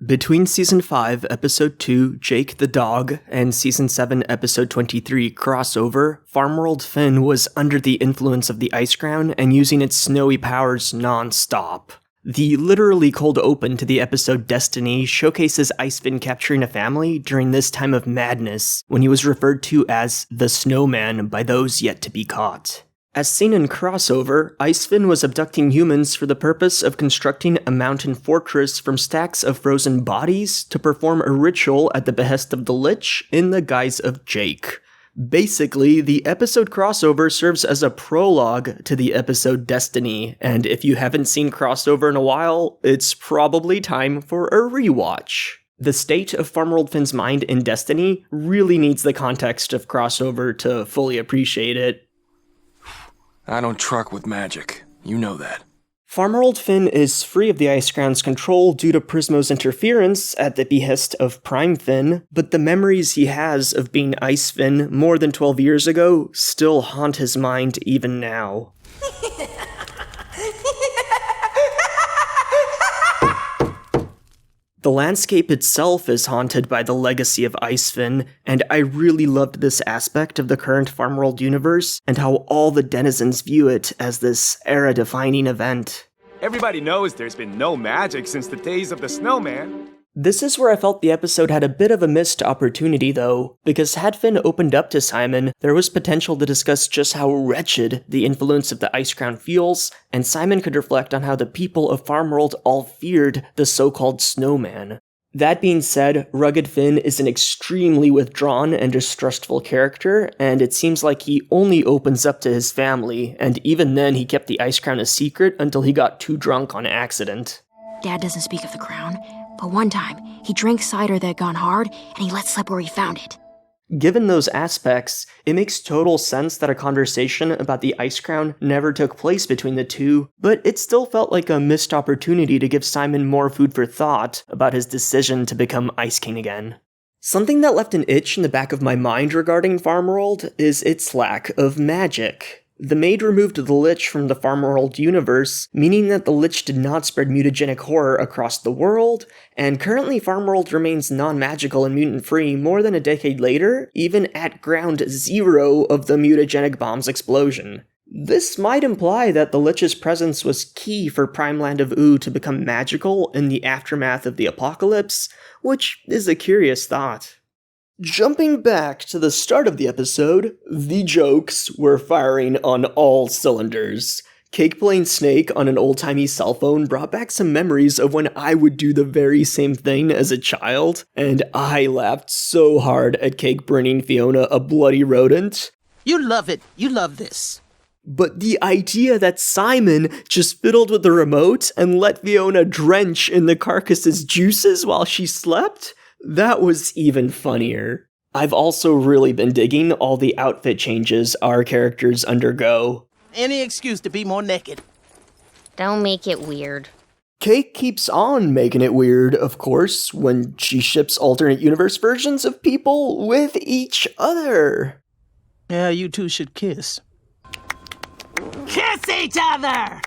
Between Season 5, Episode 2, Jake the Dog, and Season 7, Episode 23, Crossover, Farmworld Finn was under the influence of the Ice Crown and using its snowy powers non-stop. The literally cold open to the episode Destiny showcases Ice Finn capturing a family during this time of madness, when he was referred to as the Snowman by those yet to be caught. As seen in Crossover, Ice Finn was abducting humans for the purpose of constructing a mountain fortress from stacks of frozen bodies to perform a ritual at the behest of the Lich in the guise of Jake. Basically, the episode Crossover serves as a prologue to the episode Destiny, and if you haven't seen Crossover in a while, it's probably time for a rewatch. The state of Farmworld Finn's mind in Destiny really needs the context of Crossover to fully appreciate it. I don't truck with magic. You know that. Farmworld Finn is free of the Ice Crown's control due to Prismo's interference at the behest of Prime Finn, but the memories he has of being Ice Finn more than 12 years ago still haunt his mind even now. The landscape itself is haunted by the legacy of Ice Finn, and I really loved this aspect of the current Farmworld universe and how all the denizens view it as this era-defining event. Everybody knows there's been no magic since the days of the snowman. This is where I felt the episode had a bit of a missed opportunity though, because had Finn opened up to Simon, there was potential to discuss just how wretched the influence of the Ice Crown feels, and Simon could reflect on how the people of Farmworld all feared the so-called snowman. That being said, Rugged Finn is an extremely withdrawn and distrustful character, and it seems like he only opens up to his family, and even then he kept the Ice Crown a secret until he got too drunk on accident. Dad doesn't speak of the crown, but one time, he drank cider that had gone hard, and he let slip where he found it. Given those aspects, it makes total sense that a conversation about the Ice Crown never took place between the two, but it still felt like a missed opportunity to give Simon more food for thought about his decision to become Ice King again. Something that left an itch in the back of my mind regarding Farmworld is its lack of magic. The Maid removed the Lich from the Farmworld universe, meaning that the Lich did not spread mutagenic horror across the world, and currently Farmworld remains non-magical and mutant-free more than a decade later, even at ground zero of the mutagenic bomb's explosion. This might imply that the Lich's presence was key for Prime Land of Oo to become magical in the aftermath of the apocalypse, which is a curious thought. Jumping back to the start of the episode, the jokes were firing on all cylinders. Cake playing Snake on an old-timey cell phone brought back some memories of when I would do the very same thing as a child, and I laughed so hard at Cake bringing Fionna a bloody rodent. You love it. You love this. But the idea that Simon just fiddled with the remote and let Fionna drench in the carcass's juices while she slept? That was even funnier. I've also really been digging all the outfit changes our characters undergo. Any excuse to be more naked. Don't make it weird. Cake keeps on making it weird, of course, when she ships alternate universe versions of people with each other. Yeah, you two should kiss. Kiss each other!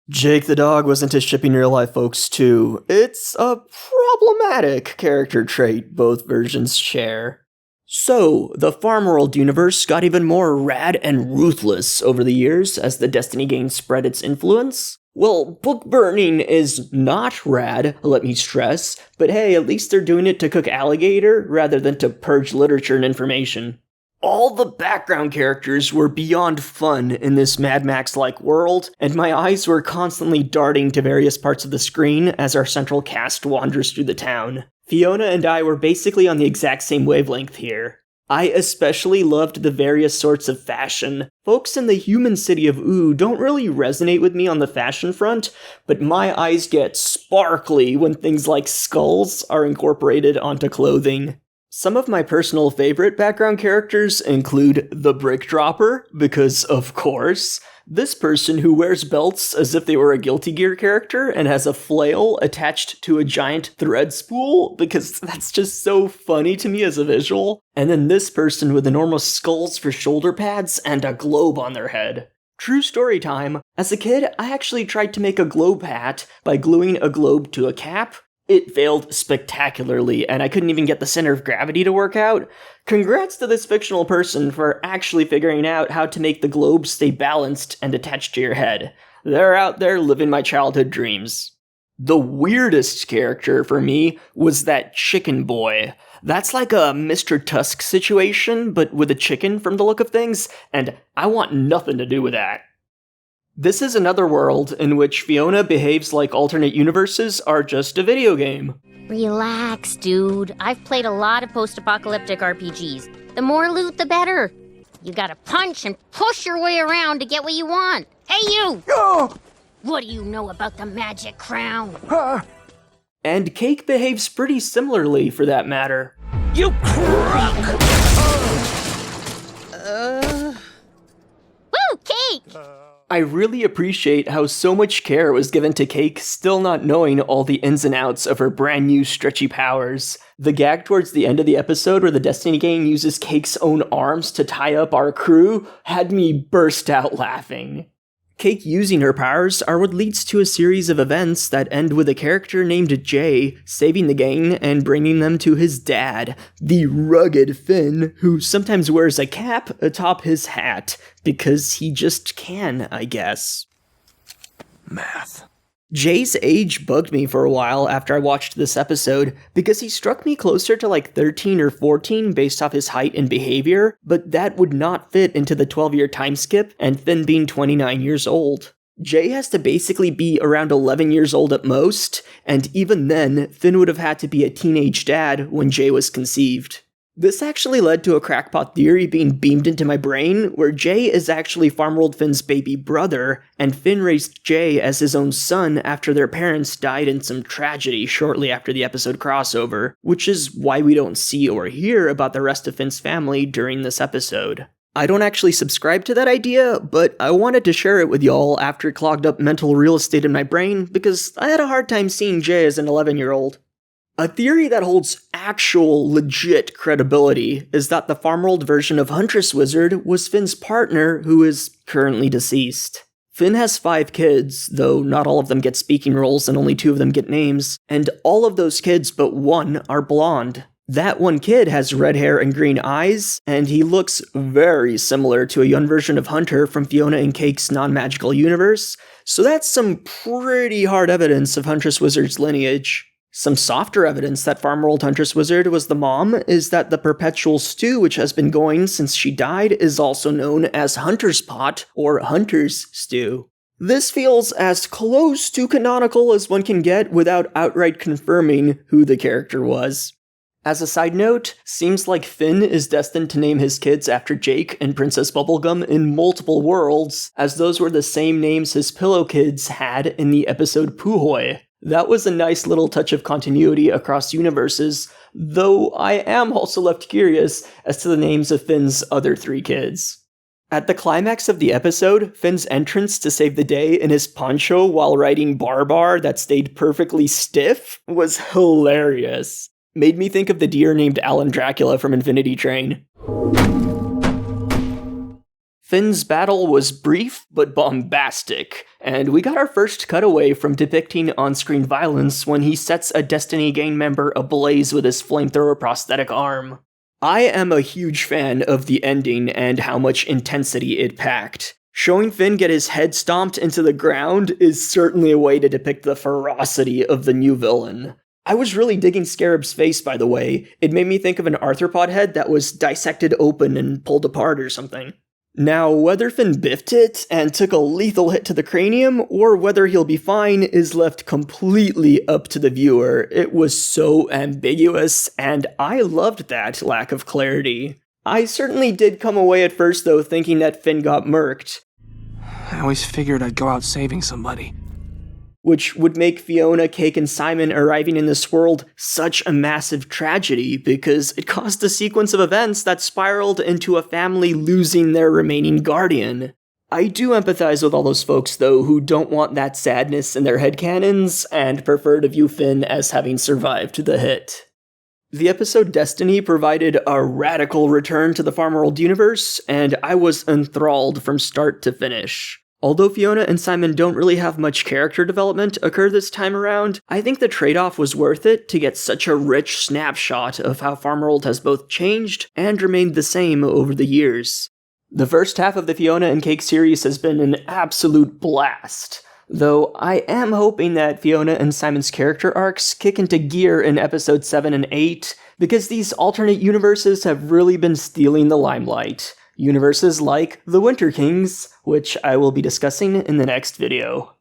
Jake the dog was into shipping real-life folks too. It's a problematic character trait both versions share. So, the Farmworld universe got even more rad and ruthless over the years as the Destiny game spread its influence. Well, book burning is not rad, let me stress, but hey, at least they're doing it to cook alligator rather than to purge literature and information. All the background characters were beyond fun in this Mad Max-like world, and my eyes were constantly darting to various parts of the screen as our central cast wanders through the town. Fionna and I were basically on the exact same wavelength here. I especially loved the various sorts of fashion. Folks in the human city of Oo don't really resonate with me on the fashion front, but my eyes get sparkly when things like skulls are incorporated onto clothing. Some of my personal favorite background characters include the Brick Dropper, because of course, this person who wears belts as if they were a Guilty Gear character and has a flail attached to a giant thread spool, because that's just so funny to me as a visual. And then this person with enormous skulls for shoulder pads and a globe on their head. True story time. As a kid, I actually tried to make a globe hat by gluing a globe to a cap. It failed spectacularly, and I couldn't even get the center of gravity to work out. Congrats to this fictional person for actually figuring out how to make the globe stay balanced and attached to your head. They're out there living my childhood dreams. The weirdest character for me was that chicken boy. That's like a Mr. Tusk situation, but with a chicken from the look of things, and I want nothing to do with that. This is another world in which Fionna behaves like alternate universes are just a video game. Relax, dude. I've played a lot of post-apocalyptic RPGs. The more loot, the better. You gotta punch and push your way around to get what you want. Hey, you! Oh! What do you know about the magic crown? And Cake behaves pretty similarly, for that matter. You crook! Woo, Cake! I really appreciate how so much care was given to Cake, still not knowing all the ins and outs of her brand new stretchy powers. The gag towards the end of the episode where the Destiny gang uses Cake's own arms to tie up our crew had me burst out laughing. Cake using her powers are what leads to a series of events that end with a character named Jay saving the gang and bringing them to his dad, the rugged Finn, who sometimes wears a cap atop his hat, because he just can, I guess. Math. Jay's age bugged me for a while after I watched this episode, because he struck me closer to like 13 or 14 based off his height and behavior, but that would not fit into the 12-year time skip, and Finn being 29 years old. Jay has to basically be around 11 years old at most, and even then, Finn would have had to be a teenage dad when Jay was conceived. This actually led to a crackpot theory being beamed into my brain, where Jay is actually Farmworld Finn's baby brother, and Finn raised Jay as his own son after their parents died in some tragedy shortly after the episode crossover, which is why we don't see or hear about the rest of Finn's family during this episode. I don't actually subscribe to that idea, but I wanted to share it with y'all after it clogged up mental real estate in my brain, because I had a hard time seeing Jay as an 11-year-old. A theory that holds actual, legit credibility is that the Farmworld version of Huntress Wizard was Finn's partner, who is currently deceased. Finn has 5 kids, though not all of them get speaking roles and only 2 of them get names, and all of those kids but 1 are blonde. That one kid has red hair and green eyes, and he looks very similar to a young version of Hunter from Fionna and Cake's non-magical universe, so that's some pretty hard evidence of Huntress Wizard's lineage. Some softer evidence that Farmworld Huntress Wizard was the mom is that the perpetual stew which has been going since she died is also known as Hunter's Pot or Hunter's Stew. This feels as close to canonical as one can get without outright confirming who the character was. As a side note, seems like Finn is destined to name his kids after Jake and Princess Bubblegum in multiple worlds, as those were the same names his pillow kids had in the episode Puhoy. That was a nice little touch of continuity across universes, though I am also left curious as to the names of Finn's other 3 kids. At the climax of the episode, Finn's entrance to save the day in his poncho while riding Barbar that stayed perfectly stiff was hilarious. Made me think of the deer named Alan Dracula from Infinity Train. Finn's battle was brief but bombastic, and we got our first cutaway from depicting on-screen violence when he sets a Destiny gang member ablaze with his flamethrower prosthetic arm. I am a huge fan of the ending and how much intensity it packed. Showing Finn get his head stomped into the ground is certainly a way to depict the ferocity of the new villain. I was really digging Scarab's face, by the way. It made me think of an arthropod head that was dissected open and pulled apart or something. Now, whether Finn biffed it and took a lethal hit to the cranium, or whether he'll be fine, is left completely up to the viewer. It was so ambiguous, and I loved that lack of clarity. I certainly did come away at first, though, thinking that Finn got murked. I always figured I'd go out saving somebody. Which would make Fionna, Cake, and Simon arriving in this world such a massive tragedy, because it caused a sequence of events that spiraled into a family losing their remaining guardian. I do empathize with all those folks, though, who don't want that sadness in their headcanons, and prefer to view Finn as having survived the hit. The episode Destiny provided a radical return to the Farmworld universe, and I was enthralled from start to finish. Although Fionna and Simon don't really have much character development occur this time around, I think the trade-off was worth it to get such a rich snapshot of how Farmworld has both changed and remained the same over the years. The first half of the Fionna and Cake series has been an absolute blast, though I am hoping that Fionna and Simon's character arcs kick into gear in episodes 7 and 8, because these alternate universes have really been stealing the limelight. Universes like the Winter Kings, which I will be discussing in the next video.